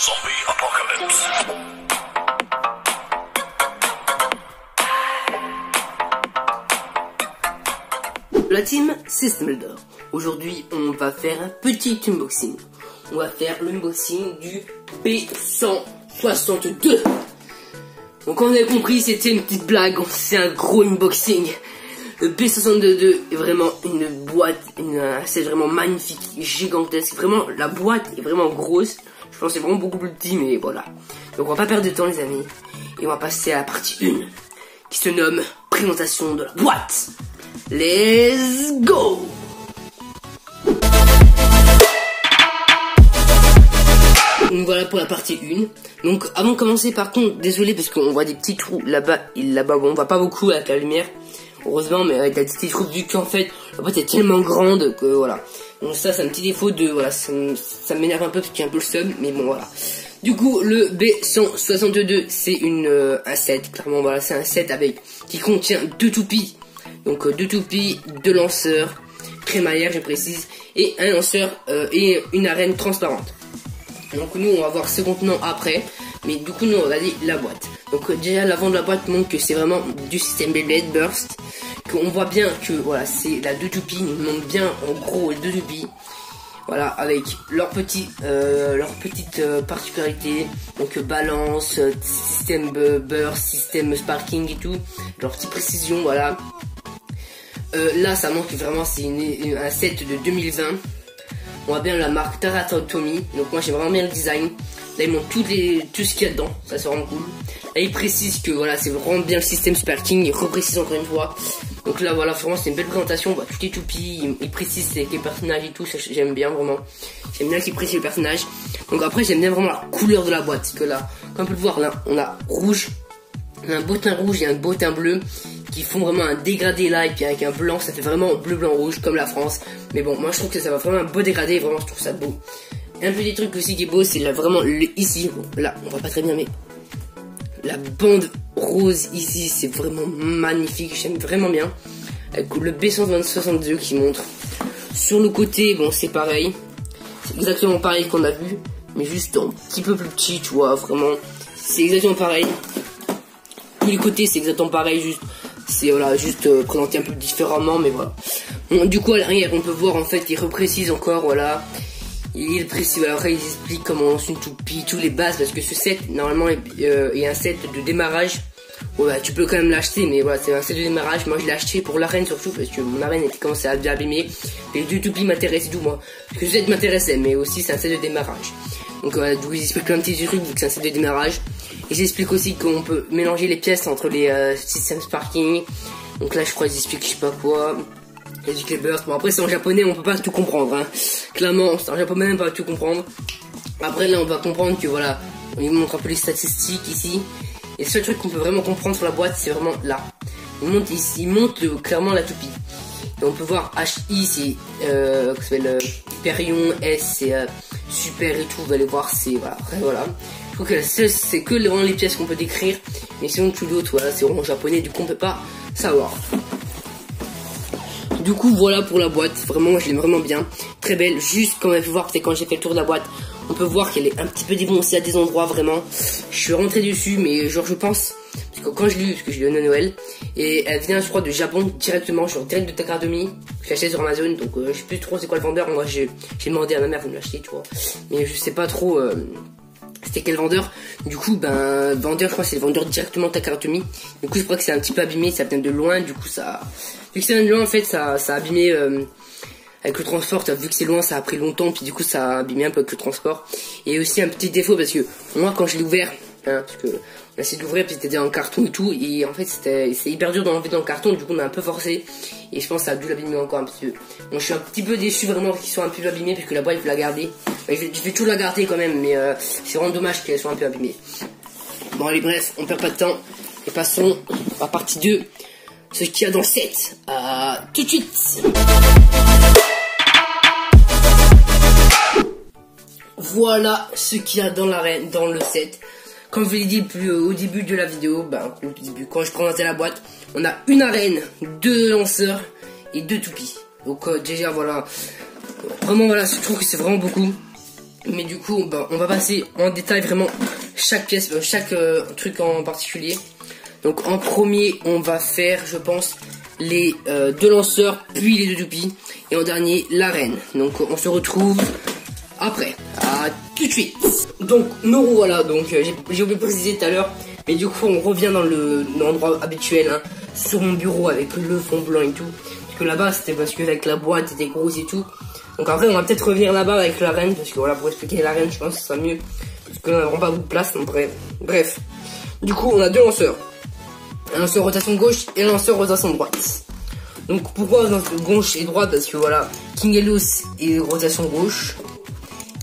Zombie Apocalypse. La team System Builder. Aujourd'hui, on va faire un petit unboxing. On va faire l'unboxing du B162. Donc, comme vous avez compris, c'était une petite blague. C'est un gros unboxing. Le B162 est vraiment une boîte, c'est vraiment magnifique, gigantesque. Vraiment, la boîte est vraiment grosse. Je pense que c'est vraiment beaucoup plus petit, mais voilà. Donc, on va pas perdre de temps, les amis. Et on va passer à la partie 1, qui se nomme présentation de la boîte. Let's go! Donc voilà pour la partie 1. Donc avant de commencer, par contre, désolé parce qu'on voit des petits trous là-bas et là-bas. Bon, on voit pas beaucoup avec la lumière, heureusement, mais avec des petits trous vu qu'en fait la boîte est tellement grande que voilà. Donc ça c'est un petit défaut de voilà, ça m'énerve un peu parce qu'il y a un peu le seum, mais bon voilà. Du coup le B162 c'est un set, clairement voilà, c'est un set qui contient 2 toupies. Donc 2 toupies, 2 lanceurs, crémaillère je précise, et un lanceur et une arène transparente. Donc nous on va voir ce contenant après, mais du coup nous on va regarder la boîte. Donc déjà l'avant de la boîte montre que c'est vraiment du système Beyblade Burst, qu'on voit bien que voilà c'est la 2 toupies, nous montre bien en gros les 2 toupies. Voilà, avec leurs petites particularités, donc balance, système burst, système sparking et tout, leurs petites précisions, voilà. Là ça montre que vraiment c'est un set de 2020. On voit bien la marque Taratomi, donc moi j'aime vraiment bien le design. Là il montre tout ce qu'il y a dedans, ça c'est vraiment cool. Là il précise que voilà c'est vraiment bien le système sparking, il reprécise encore une fois. Donc là voilà vraiment c'est une belle présentation, on voit toutes les toupies, il précise les personnages et tout, ça j'aime bien vraiment. J'aime bien qu'il précise les personnages. Donc après j'aime bien vraiment la couleur de la boîte, parce que là, comme on peut le voir là, on a rouge, on a un bottin rouge et un bottin bleu qui font vraiment un dégradé là, et puis avec un blanc ça fait vraiment bleu blanc rouge comme la France. Mais bon moi je trouve que ça va vraiment un beau dégradé, vraiment je trouve ça beau. Et un petit truc aussi qui est beau, c'est là vraiment ici, bon, là on voit pas très bien mais la bande rose ici c'est vraiment magnifique, j'aime vraiment bien. Avec le B162 qui montre. Sur le côté bon c'est pareil, c'est exactement pareil qu'on a vu, mais juste un petit peu plus petit, tu vois, vraiment c'est exactement pareil. Tous les côtés c'est exactement pareil, juste c'est voilà, juste présenté un peu différemment, mais voilà. Bon, du coup à l'arrière on peut voir en fait il reprécise encore, voilà. Il précise, voilà, après il explique comment on lance une toupie, tous les bases, parce que ce set normalement est un set de démarrage. Bon, bah, tu peux quand même l'acheter, mais voilà c'est un set de démarrage. Moi je l'ai acheté pour l'arène surtout parce que mon arène était commencé à bien abîmer. Les 2 toupies m'intéressaient tout moi, parce que ce set m'intéressait, mais aussi c'est un set de démarrage. Donc voilà, du coup ils expliquent plein de petits trucs vu que c'est un set de démarrage. Et j'explique aussi qu'on peut mélanger les pièces entre les systèmes sparking. Donc là je crois qu'ils expliquent je sais pas quoi. Les burst. Bon après c'est en japonais, on peut pas tout comprendre hein. Clairement c'est en japonais, on peut pas tout comprendre. Après là on va comprendre que voilà, on lui montre un peu les statistiques ici. Et le seul truc qu'on peut vraiment comprendre sur la boîte c'est vraiment là. Il montre clairement la toupie. Et on peut voir HI c'est Hyperion, S c'est super et tout, vous allez voir c'est voilà. Après, voilà. Je trouve que c'est que vraiment les pièces qu'on peut décrire. Mais sinon tout l'autre voilà c'est vraiment japonais, du coup on peut pas savoir. Du coup voilà pour la boîte, vraiment moi je l'aime vraiment bien, très belle, juste comme on peut voir, c'est quand j'ai fait le tour de la boîte, on peut voir qu'elle est un petit peu défoncée à des endroits vraiment. Je suis rentré dessus mais genre je pense, parce que quand je l'ai eu, parce que je l'ai eu à Noël, et elle vient je crois de Japon directement, genre direct de Takaradomi, je l'ai acheté sur Amazon, donc je sais plus trop c'est quoi le vendeur, moi j'ai demandé à ma mère de me l'acheter tu vois, mais je sais pas trop c'était quel vendeur. Du coup ben vendeur je crois c'est le vendeur directement Takaradomi. Du coup je crois que c'est un petit peu abîmé, ça vient de loin, du coup ça, vu que ça vient de loin en fait ça a abîmé avec le transport, vu que c'est loin ça a pris longtemps, puis du coup ça a abîmé un peu avec le transport. Et aussi un petit défaut parce que moi quand je l'ai ouvert hein, parce que on a essayé d'ouvrir puis c'était en carton et tout, et en fait c'est hyper dur d'enlever dans le carton, du coup on a un peu forcé et je pense que ça a dû l'abîmer encore un petit peu. Donc je suis un petit peu déçu vraiment qu'ils soient un peu abîmés parce que la boîte je vais la garder, je vais tout la garder quand même, mais c'est vraiment dommage qu'elle soit un peu abîmée. Bon allez bref, on perd pas de temps et passons à la partie 2, ce qu'il y a dans le set. Tout de suite. Voilà ce qu'il y a dans le set. Comme je vous l'ai dit au début de la vidéo, quand je présentais la boîte, on a une arène, 2 lanceurs et 2 toupies. Donc déjà voilà, vraiment voilà, je trouve que c'est vraiment beaucoup. Mais du coup, bah, on va passer en détail vraiment chaque pièce, chaque truc en particulier. Donc en premier, on va faire, je pense, les 2 lanceurs, puis les 2 toupies. Et en dernier, l'arène. Donc on se retrouve après. À tout de suite. Donc nous voilà, donc j'ai oublié de préciser tout à l'heure. Mais du coup, on revient dans l'endroit habituel, hein, sur mon bureau avec le fond blanc et tout. Parce que là-bas, c'était parce que avec la boîte était grosse et tout. Donc après, on va peut-être revenir là-bas avec l'arène. Parce que voilà, pour expliquer l'arène, je pense que ce sera mieux. Parce qu'on n'a vraiment pas beaucoup de place. Donc bref. Du coup, on a 2 lanceurs. Un lanceur rotation gauche et un lanceur rotation droite. Donc pourquoi gauche et droite? Parce que voilà, King Helios est rotation gauche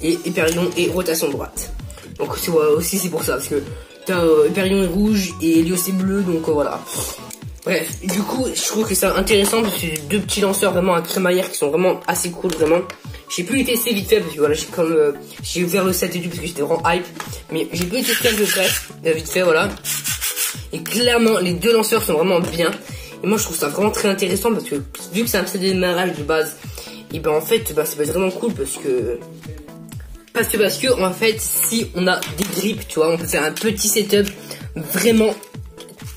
et Hyperion est rotation droite. Donc c'est voilà, aussi c'est pour ça, parce que t'as Hyperion est rouge et Helios est bleu, donc voilà. Bref, du coup je trouve que c'est intéressant parce que c'est 2 petits lanceurs vraiment à crémaillère qui sont vraiment assez cool, vraiment. J'ai pu les tester vite fait parce que voilà, j'ai ouvert le set et tout parce que j'étais vraiment hype, mais j'ai pu les tester vite fait, voilà. Et clairement les 2 lanceurs sont vraiment bien. Et moi je trouve ça vraiment très intéressant parce que vu que c'est un set de démarrage de base, et ben en fait bah, c'est vraiment cool parce que en fait si on a des grips, tu vois, on peut faire un petit setup, vraiment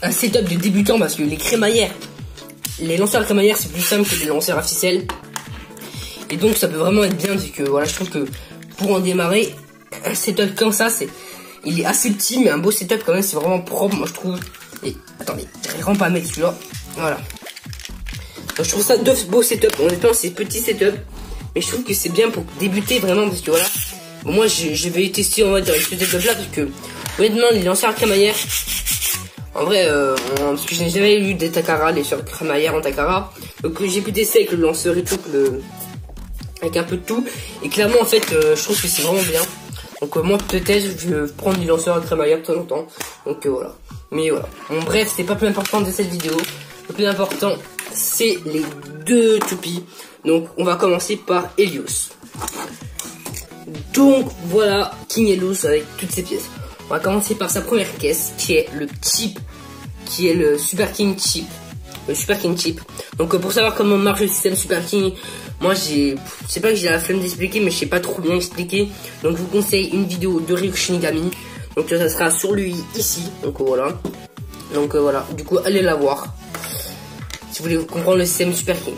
un setup de débutant, parce que les crémaillères, les lanceurs à crémaillère c'est plus simple que les lanceurs à ficelle. Et donc ça peut vraiment être bien, parce que voilà, je trouve que pour en démarrer un setup comme ça, il est assez petit mais un beau setup quand même, c'est vraiment propre moi je trouve. Et attendez, j'arrive vraiment pas à mettre celui-là. Voilà. Donc, je trouve ça 2 beaux setups. On est pas ces petits setups, mais je trouve que c'est bien pour débuter vraiment, parce que voilà. Bon, moi je vais tester en mode avec ce setup là, parce que honnêtement les lanceurs à crémaillère, en vrai, parce que je n'ai jamais eu des Takara, les lanceurs crémaillère en Takara. Donc j'ai pu tester avec le lanceur et tout, avec un peu de tout. Et clairement en fait, je trouve que c'est vraiment bien. Donc moi peut-être je vais prendre du lanceur à crémaillère de temps en temps. Donc voilà. Mais voilà. Bon, bref, c'est pas plus important de cette vidéo. Le plus important, c'est les 2 toupies. Donc on va commencer par Helios. Donc voilà, King Helios avec toutes ses pièces. On va commencer par sa première caisse, qui est le chip, qui est le Super King chip. Le Super King chip. Donc pour savoir comment marche le système Super King, moi je sais pas que j'ai la flemme d'expliquer, mais je sais pas trop bien expliquer. Donc je vous conseille une vidéo de Ryu Shinigami. Donc ça sera sur lui ici. Donc voilà. Donc voilà. Du coup allez la voir si vous voulez comprendre le système Super King.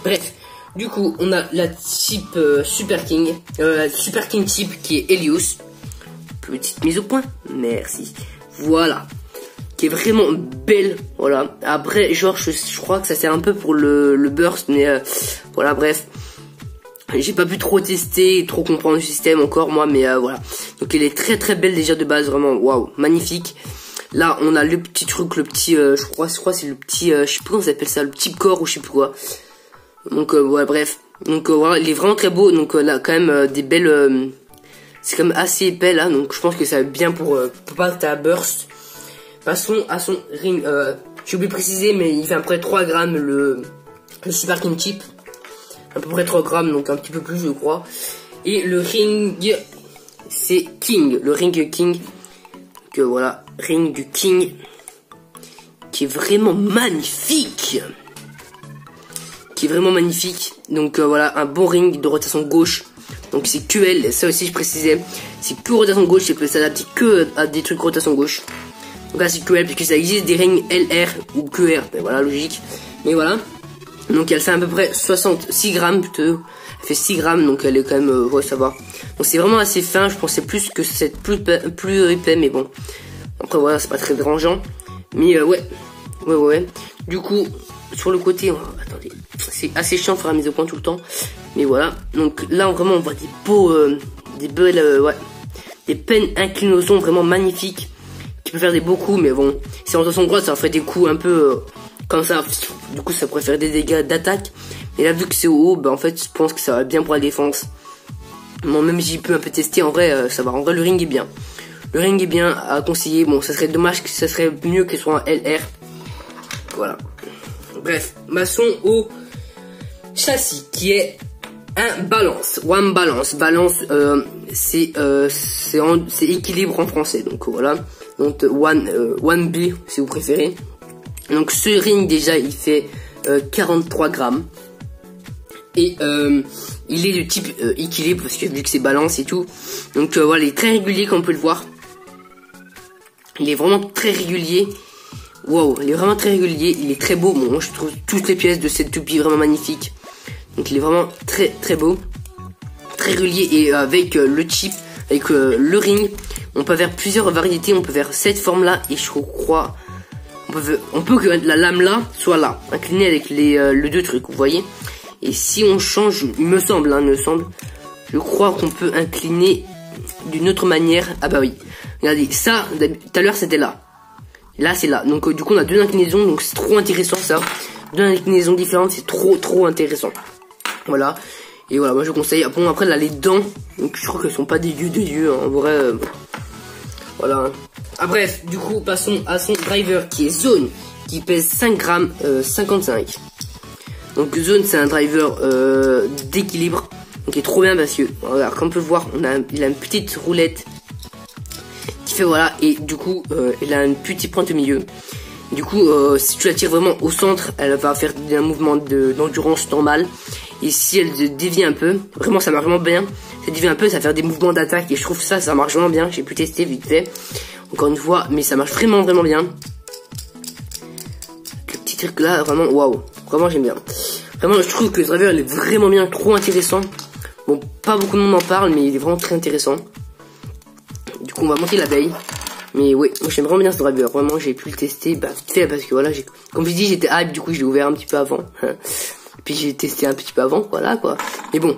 Bref. Du coup on a la chip Super King. Super King chip qui est Helios. Petite mise au point. Merci. Voilà. Qui est vraiment belle. Voilà. Après genre je crois que ça sert un peu pour le burst. Mais voilà bref. J'ai pas pu trop tester et trop comprendre le système encore moi, mais voilà. Donc elle est très très belle déjà de base, vraiment waouh, magnifique. Là on a le petit truc, le petit je crois c'est le petit je sais plus comment ça s'appelle ça, le petit corps ou je sais plus quoi. Donc ouais bref. Donc voilà, il est vraiment très beau. Donc là quand même des belles c'est quand même assez épais là, donc je pense que ça va être bien pour pas que t'as burst. Passons à son ring, j'ai oublié de préciser mais il fait à peu près 3 grammes le Super King chip. À peu près 3 grammes, donc un petit peu plus je crois. Et le ring c'est King, le ring King. Que voilà, ring du King qui est vraiment magnifique. Donc voilà, un bon ring de rotation gauche. Donc c'est QL, ça aussi je précisais. C'est que rotation gauche, c'est peut s'adapter que à des trucs rotation gauche. Donc là c'est QL puisque ça existe des rings LR ou QR. Ben voilà, logique. Mais voilà. Donc elle fait à peu près 66 grammes plutôt. Elle fait 6 grammes, donc elle est quand même, ouais, ça va. Donc c'est vraiment assez fin, je pensais plus que c'est plus épais, mais bon. Après voilà, c'est pas très dérangeant. Mais ouais. Du coup, sur le côté, attendez, c'est assez chiant de faire la mise au point tout le temps. Mais voilà, donc là vraiment on voit des beaux, des belles, ouais. Des peines inclinaisons vraiment magnifiques. Qui peut faire des beaux coups, mais bon. Si en son droite, ça ferait des coups un peu... comme ça, du coup ça pourrait faire des dégâts d'attaque. Mais là vu que c'est au haut, bah en fait je pense que ça va bien pour la défense. Bon, même si j'ai pu un peu tester, en vrai ça va, en vrai le ring est bien. Le ring est bien à conseiller, bon ça serait dommage que ça serait mieux qu'il soit un LR. Voilà. Bref, maçon au châssis qui est un balance. One balance. Balance c'est équilibre en français, donc voilà. Donc one B si vous préférez. Donc ce ring déjà il fait 43 grammes. Et Il est de type équilibre parce que vu que c'est balance et tout. Donc voilà, il est très régulier comme on peut le voir. Il est vraiment très régulier. Wow, il est vraiment très régulier. Il est très beau. Bon, moi je trouve toutes les pièces de cette toupie vraiment magnifiques. Donc il est vraiment très très beau. Très régulier et avec le chip, avec le ring, on peut faire plusieurs variétés. On peut faire cette forme là et je crois on peut que la lame là soit là, inclinée avec les deux trucs, vous voyez. Et si on change, il me semble, je crois qu'on peut incliner d'une autre manière. Ah bah oui, regardez, ça, tout à l'heure c'était là. Là c'est là, donc du coup on a deux inclinaisons, donc c'est trop intéressant ça. Deux inclinaisons différentes, c'est trop intéressant. Voilà, et voilà, moi je conseille. Bon après là les dents, donc je crois qu'elles sont pas dégueu, hein, en vrai. Voilà. Ah bref, du coup passons à son driver qui est Zone, qui pèse 5 grammes 55. Donc Zone c'est un driver d'équilibre, donc il est trop bien parce que regarde, comme on peut le voir, il a une petite roulette qui fait voilà, et du coup il a une petite pointe au milieu. Du coup si tu la tires vraiment au centre, elle va faire un mouvement d'endurance normal. Et si elle dévie un peu, vraiment ça marche vraiment bien. Ça dévie un peu, ça va faire des mouvements d'attaque et je trouve ça marche vraiment bien. J'ai pu tester vite fait, encore une fois, mais ça marche vraiment bien. Le petit truc là, vraiment waouh. Vraiment j'aime bien. Vraiment je trouve que le driver il est vraiment bien, trop intéressant. Bon, pas beaucoup de monde en parle, mais il est vraiment très intéressant. Du coup on va monter l'abeille. Mais oui, moi j'aime vraiment bien ce driver. Vraiment j'ai pu le tester vite fait parce que voilà, comme je dis j'étais hype, du coup je l'ai ouvert un petit peu avant. Puis j'ai testé un petit peu avant, voilà quoi. Mais bon,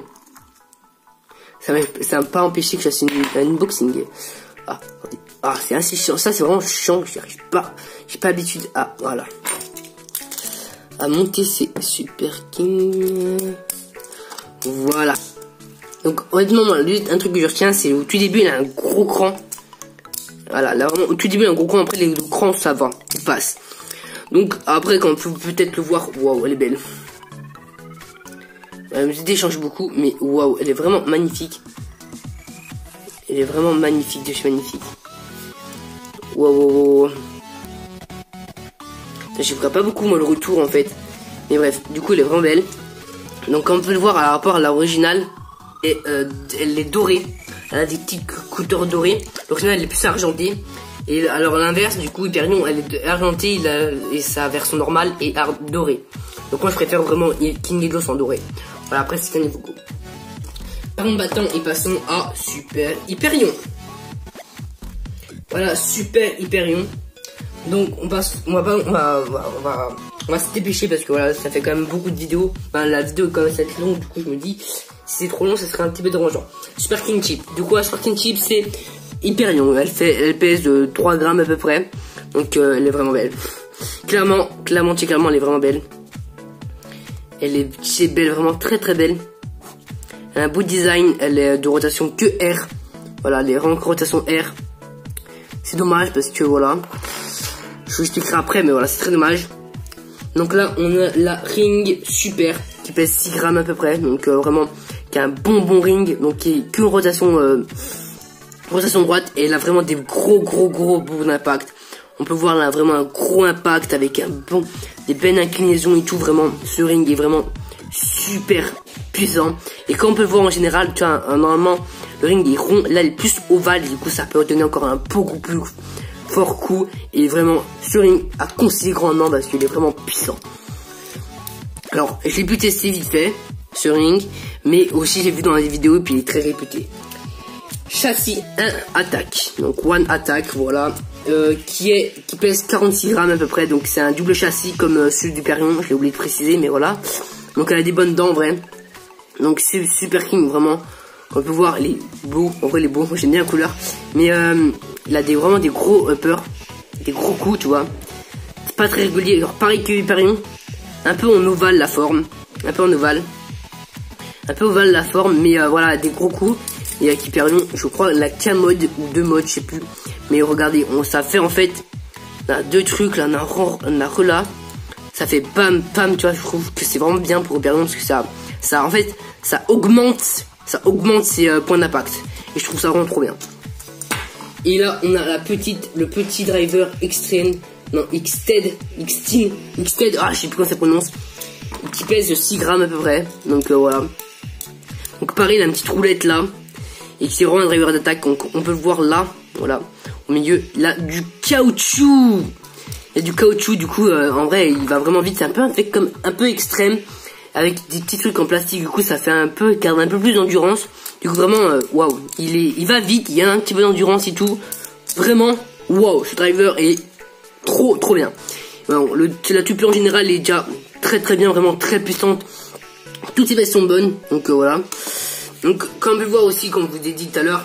ça m'a pas empêché que je fasse un unboxing. Ah c'est assez chiant, ça c'est vraiment chiant, j'y arrive pas. J'ai pas l'habitude voilà, à monter ces Super King. Voilà. Donc honnêtement, un truc que je retiens, c'est au tout début il a un gros cran. Voilà, là vraiment au tout début il a un gros cran, après les crans ça va, il passe. Donc après quand on peut peut-être le voir, waouh elle est belle. La musique change beaucoup, mais waouh, elle est vraiment magnifique. Elle est vraiment magnifique, de chez magnifique. Waouh. Je ferai pas beaucoup moi le retour en fait. Mais bref, du coup elle est vraiment belle. Donc comme on peut le voir par rapport à l'original, elle est dorée. Elle a des petites couteurs dorées. L'original elle est plus argentée. Et alors l'inverse, du coup Hyperion elle est argentée et sa version normale est dorée. Donc moi je préfère vraiment King Eagles en doré. Voilà, après c'est un niveau go. Parlons battant et passons à Super Hyperion. Voilà, Super Hyperion. Donc on va se dépêcher parce que voilà, ça fait quand même beaucoup de vidéos. Enfin, la vidéo est quand même assez longue, du coup je me dis si c'est trop long ça serait un petit peu dérangeant. Super King Chip. Du coup la Super King Chip c'est Hyperion. Elle pèse 3 grammes à peu près. Donc elle est vraiment belle. Clairement elle est vraiment belle. C'est belle, vraiment très belle. Elle a un beau design, elle est de rotation que R. Voilà, elle est vraiment rotation R. C'est dommage parce que voilà, je vous expliquerai après, mais voilà, c'est très dommage. Donc là, on a la Ring Super qui pèse 6 grammes à peu près. Donc vraiment, qui a un bon ring, donc qui est que rotation droite. Et elle a vraiment des gros bons d'impact. On peut voir là vraiment un gros impact avec des belles inclinaisons et tout. Vraiment, ce ring est vraiment super puissant. Et comme on peut le voir en général, tu vois, normalement le ring est rond, là il est plus ovale. Du coup, ça peut donner encore un beaucoup plus fort coup. Et vraiment, ce ring a considéré grandement parce qu'il est vraiment puissant. Alors, j'ai pu tester vite fait ce ring, mais aussi j'ai vu dans les vidéos et puis il est très réputé. Châssis 1 attaque, donc One Attack, voilà. Qui pèse 46 grammes à peu près, donc c'est un double châssis comme celui du Hyperion, je l'ai oublié de préciser, mais voilà. Donc elle a des bonnes dents en vrai. Donc c'est Super King, vraiment, on peut voir, il est beau, en vrai il est beau, j'aime bien la couleur. Mais il a vraiment des gros uppers, des gros coups, tu vois. C'est pas très régulier, genre pareil que Hyperion, un peu en ovale la forme, un peu ovale la forme, mais voilà, des gros coups. Et avec Hyperion, je crois la qu'un mode ou 2 modes, je sais plus. Mais regardez, ça fait en fait, on a 2 trucs, là, on a là, ça fait pam, tu vois, je trouve que c'est vraiment bien pour Hyperion parce que ça en fait, ça augmente ses points d'impact. Et je trouve ça vraiment trop bien. Et là, on a le petit driver Xtreme, Xted, ah, je sais plus comment ça prononce, qui pèse 6 grammes à peu près. Donc voilà. pareil, il a une petite roulette là. Et c'est vraiment un driver d'attaque. On peut le voir là. Voilà. Au milieu, il a du caoutchouc. Il y a du caoutchouc, du coup, en vrai, il va vraiment vite. C'est un peu un fait comme un peu extrême. Avec des petits trucs en plastique, du coup, ça fait un peu, garde un peu plus d'endurance. Du coup, vraiment, waouh. Il va vite. Il y a un petit peu d'endurance et tout. Vraiment, waouh. Ce driver est trop bien. Bon, la tuple en général est déjà très bien, vraiment très puissante. Toutes ces vestes sont bonnes. Donc, voilà. Donc, comme on peut le voir aussi, comme je vous ai dit tout à l'heure,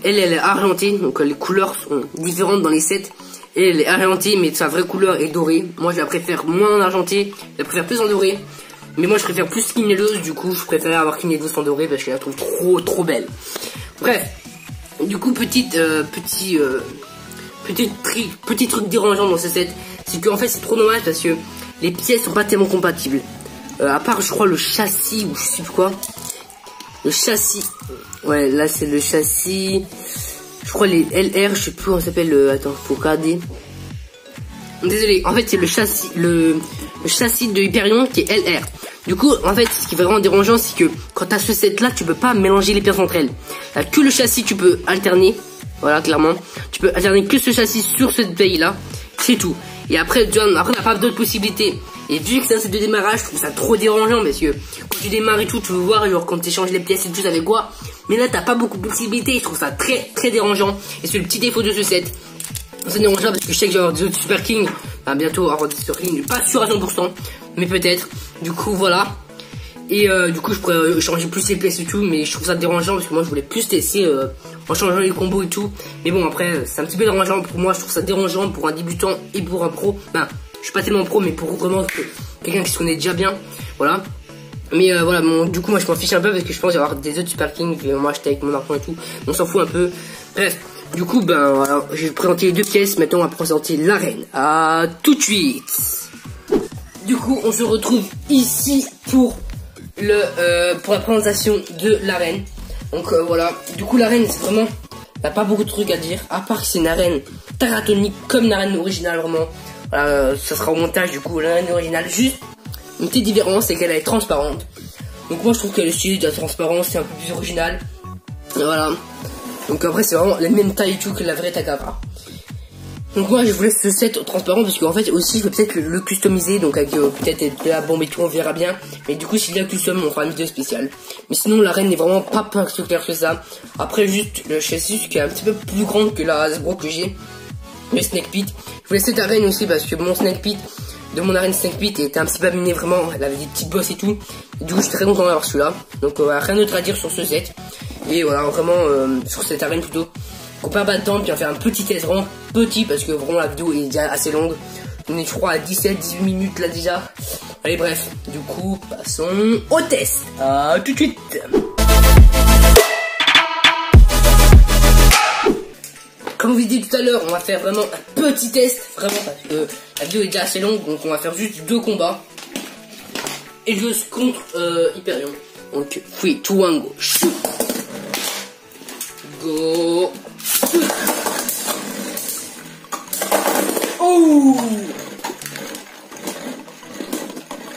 elle est argentée. Donc, les couleurs sont différentes dans les sets. Et elle est argentée, mais sa vraie couleur est dorée. Moi, je la préfère moins en argenté. Je la préfère plus en doré. Mais moi, je préfère plus Kinelos. Du coup, je préfère avoir Kinelos en doré parce que je la trouve trop belle. Bref. Du coup, petit truc dérangeant dans ce set. C'est qu'en fait, c'est trop dommage parce que les pièces sont pas tellement compatibles. À part, je crois, le châssis ou je sais plus quoi. Le châssis. Ouais, là, c'est le châssis. Je crois les LR, je sais plus comment ça s'appelle. Attends, faut regarder. Désolé, en fait, c'est le châssis de Hyperion qui est LR. Du coup, en fait, ce qui est vraiment dérangeant, c'est que quand t'as ce set là, tu peux pas mélanger les pièces entre elles. Que le châssis, tu peux alterner. Voilà, clairement. Tu peux alterner que ce châssis sur ce pays là. C'est tout. Et après, on n'a pas d'autres possibilités. Et vu que c'est un set de démarrage, je trouve ça trop dérangeant parce que quand tu démarres et tout, tu veux voir genre quand tu échanges les pièces et tout, avec quoi. Mais là, t'as pas beaucoup de possibilités. Je trouve ça très dérangeant. Et c'est le petit défaut de ce set. C'est dérangeant parce que je sais que j'ai avoir des autres Super King. Enfin, bientôt avoir des Super King. Pas sûr à 100%. Mais peut-être. Du coup, voilà. Et du coup, je pourrais changer plus les pièces et tout. Mais je trouve ça dérangeant parce que moi, je voulais plus tester en changeant les combos et tout. Mais bon, après, c'est un petit peu dérangeant pour moi. Je trouve ça dérangeant pour un débutant et pour un pro. Ben, je suis pas tellement pro, mais pour vraiment quelqu'un qui se connaît déjà bien. Voilà. Mais voilà, du coup, moi, je m'en fiche un peu parce que je pense avoir des autres Super King que moi, acheter avec mon argent et tout. On s'en fout un peu. Bref. Du coup, ben voilà, je vais présenter les deux pièces. Maintenant, on va présenter l'arène. À tout de suite. Du coup, on se retrouve ici pour la présentation de l'arène. Donc voilà. Du coup, l'arène, c'est vraiment, il n'y a pas beaucoup de trucs à dire. À part que c'est une arène taratonique comme l'arène originale, vraiment. Voilà, ça sera au montage. Du coup, l'arène originale, juste une petite différence, c'est qu'elle est transparente. Donc moi, je trouve que le style de la transparence, c'est un peu plus original. Et voilà. Donc après c'est vraiment la même taille et tout que la vraie Takara. Donc moi je voulais ce set transparent parce qu'en fait aussi je peux peut-être le customiser. Donc avec peut-être de la bombe et tout, on verra bien. Mais du coup s'il y a custom on fera une vidéo spéciale. Mais sinon la reine n'est vraiment pas si clair que ça. Après juste le châssis qui est un petit peu plus grande que la Hasbro que j'ai. Le Snake Pit. Je voulais cette arène aussi parce que mon Snake Pit de mon arène Snake Pit était un petit peu abîmé vraiment. Elle avait des petites bosses et tout. Et du coup je suis très content d'avoir celui-là. Donc rien d'autre à dire sur ce set. Et voilà, vraiment sur cette arène plutôt. On peut pas dedans, puis on va faire un petit test vraiment petit parce que vraiment la vidéo est déjà assez longue. On est je crois à 17-18 minutes là déjà. Allez bref, du coup passons au test. À tout de suite. Comme je vous ai dit tout à l'heure, on va faire vraiment un petit test. Vraiment parce que la vidéo est déjà assez longue. Donc on va faire juste 2 combats. Et je contre Hyperion. Donc 3, 2, 1, go. Shoot. Go. Oh.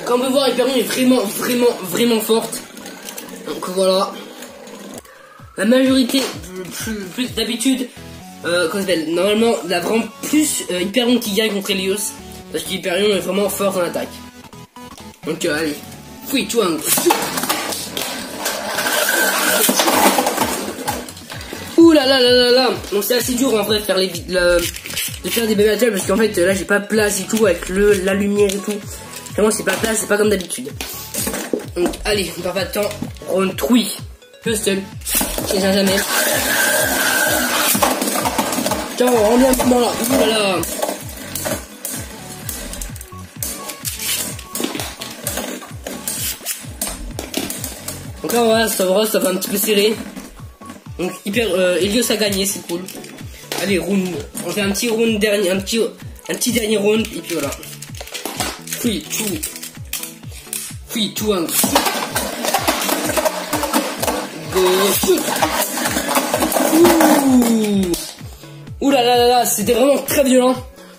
Comme on peut voir, Hyperion est vraiment forte. Donc voilà. La majorité, plus d'habitude, normalement, il y a vraiment plus Hyperion qui gagne contre Helios. Parce qu'Hyperion est vraiment fort en attaque. Donc allez. 3, 2, 1. Ouh là là. Donc c'est assez dur en vrai de faire de faire des baby battles parce qu'en fait là j'ai pas place et tout avec la lumière et tout. Vraiment c'est pas place, c'est pas comme d'habitude. Donc allez, on perd pas de temps. Round 3. Je seul. Je sais jamais. Tiens, on revient maintenant là. Ouh là là. Donc là voilà, ça va un petit peu serré. Donc Helios a gagné, c'est cool. Allez, round. On fait un petit round dernier, un petit dernier round et puis voilà. 3, 2, 1. Go shoot. Ouh là là, c'était vraiment très violent.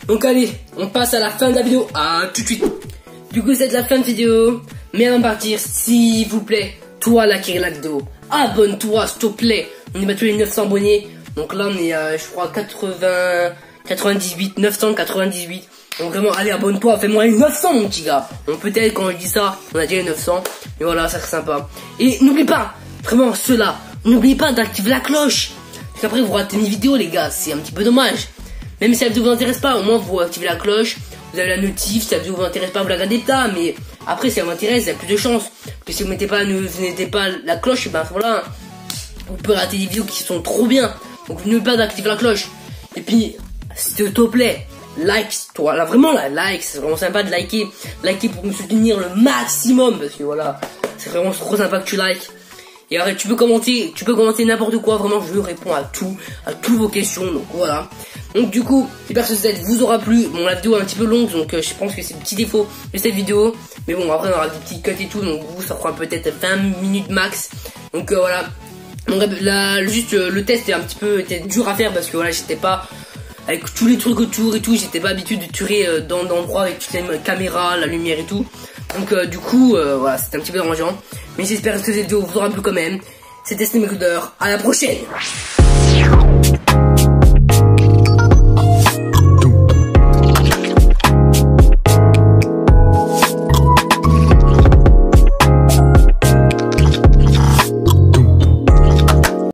Donc allez, on passe à la fin de la vidéo. À tout de suite. Du coup, c'est la fin de vidéo. Mais avant de partir, s'il vous plaît, abonne-toi à liker la vidéo. Abonne-toi, s'il te plaît. On est battu les 900 abonnés. Donc là, on est à, je crois, 998. Donc vraiment, allez, abonne-toi, fais-moi les 900, mon petit gars. Bon, peut-être, quand je dis ça, on a déjà les 900. Mais voilà, ça serait sympa. Et n'oublie pas, vraiment, ceux-là, n'oubliez pas d'activer la cloche. Parce qu'après, vous ratez mes vidéos, les gars. C'est un petit peu dommage. Même si la vidéo vous intéresse pas, au moins, vous activez la cloche. Vous avez la notif. Si la vidéo vous intéresse pas, vous la regardez pas. Mais après, si elle vous intéresse, il y a plus de chance. Que si vous mettez pas la cloche, et ben voilà. Vous pouvez rater des vidéos qui sont trop bien. Donc n'oubliez pas d'activer la cloche. Et puis, s'il te plaît, like, toi, là vraiment la like, c'est vraiment sympa de liker. Liker pour me soutenir le maximum. Parce que voilà, c'est vraiment trop sympa que tu likes. Et arrête, tu peux commenter n'importe quoi, vraiment je réponds à toutes vos questions, donc voilà. Donc du coup, j'espère que cette vous aura plu. Bon, la vidéo est un petit peu longue, donc je pense que c'est le petit défaut de cette vidéo. Mais bon, après on aura des petits cuts et tout, donc vous ça fera peut-être 20 minutes max. Donc voilà. Donc là, juste le test était dur à faire parce que voilà, j'étais pas avec tous les trucs autour et tout, j'étais pas habitué de tirer dans l'endroit avec toutes les caméras, la lumière et tout. Donc du coup, voilà, c'était un petit peu dérangeant. Mais j'espère que cette vidéo vous aura plu quand même. C'était Sneaker, à la prochaine.